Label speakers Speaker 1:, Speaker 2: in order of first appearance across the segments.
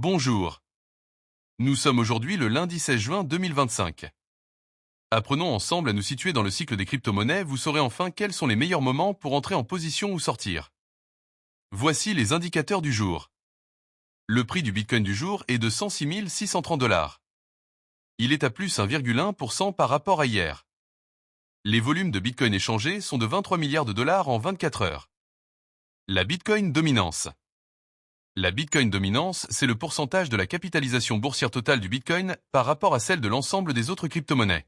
Speaker 1: Bonjour. Nous sommes aujourd'hui le lundi 16 juin 2025. Apprenons ensemble à nous situer dans le cycle des crypto-monnaies, vous saurez enfin quels sont les meilleurs moments pour entrer en position ou sortir. Voici les indicateurs du jour. Le prix du Bitcoin du jour est de 106 630 $. Il est à plus 1,1% par rapport à hier. Les volumes de Bitcoin échangés sont de 23 milliards de dollars en 24 heures. La Bitcoin dominance. La Bitcoin dominance, c'est le pourcentage de la capitalisation boursière totale du Bitcoin par rapport à celle de l'ensemble des autres crypto-monnaies.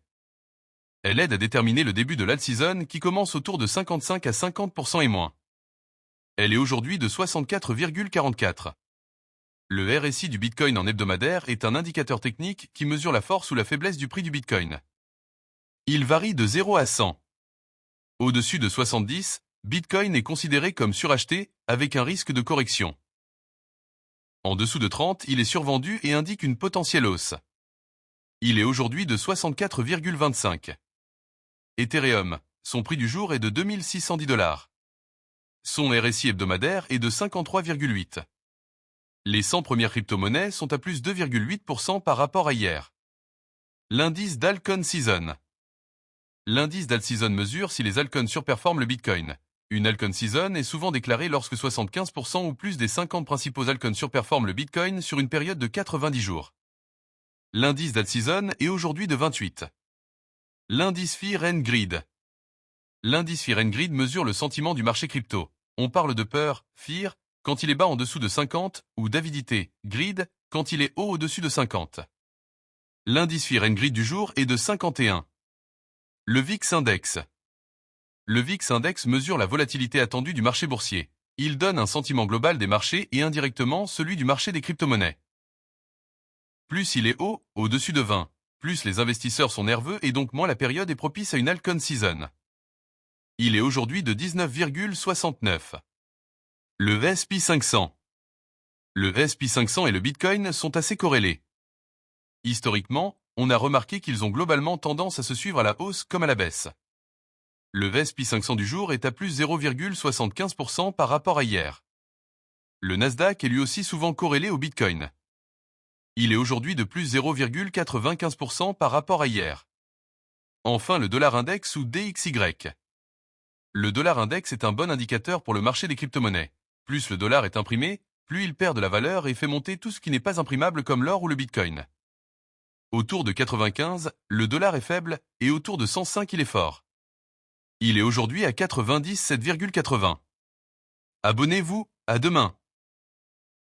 Speaker 1: Elle aide à déterminer le début de l'alt-season qui commence autour de 55 à 50% et moins. Elle est aujourd'hui de 64,44. Le RSI du Bitcoin en hebdomadaire est un indicateur technique qui mesure la force ou la faiblesse du prix du Bitcoin. Il varie de 0 à 100. Au-dessus de 70, Bitcoin est considéré comme suracheté avec un risque de correction. En dessous de 30, il est survendu et indique une potentielle hausse. Il est aujourd'hui de 64,25. Ethereum, son prix du jour est de 2610 $. Son RSI hebdomadaire est de 53,8. Les 100 premières crypto-monnaies sont à plus 2,8% par rapport à hier. L'indice d'Alcon Season. L'indice d'alt-season mesure si les altcoins surperforment le Bitcoin. Une altcoin season est souvent déclarée lorsque 75% ou plus des 50 principaux altcoins surperforment le Bitcoin sur une période de 90 jours. L'indice d'alt-season est aujourd'hui de 28. L'indice Fear and Greed. L'indice Fear and Greed mesure le sentiment du marché crypto. On parle de peur, fear, quand il est bas en dessous de 50, ou d'avidité, greed, quand il est haut au-dessus de 50. L'indice Fear and Greed du jour est de 51. Le VIX Index. Le VIX Index mesure la volatilité attendue du marché boursier. Il donne un sentiment global des marchés et indirectement celui du marché des crypto-monnaies. Plus il est haut, au-dessus de 20, plus les investisseurs sont nerveux et donc moins la période est propice à une altcoin season. Il est aujourd'hui de 19,69. Le S&P 500. Le S&P 500 et le Bitcoin sont assez corrélés. Historiquement, on a remarqué qu'ils ont globalement tendance à se suivre à la hausse comme à la baisse. Le S&P 500 du jour est à plus 0,75% par rapport à hier. Le Nasdaq est lui aussi souvent corrélé au Bitcoin. Il est aujourd'hui de plus 0,95% par rapport à hier. Enfin le dollar index ou DXY. Le dollar index est un bon indicateur pour le marché des crypto-monnaies. Plus le dollar est imprimé, plus il perd de la valeur et fait monter tout ce qui n'est pas imprimable comme l'or ou le Bitcoin. Autour de 95, le dollar est faible et autour de 105 il est fort. Il est aujourd'hui à 97,80. Abonnez-vous, à demain.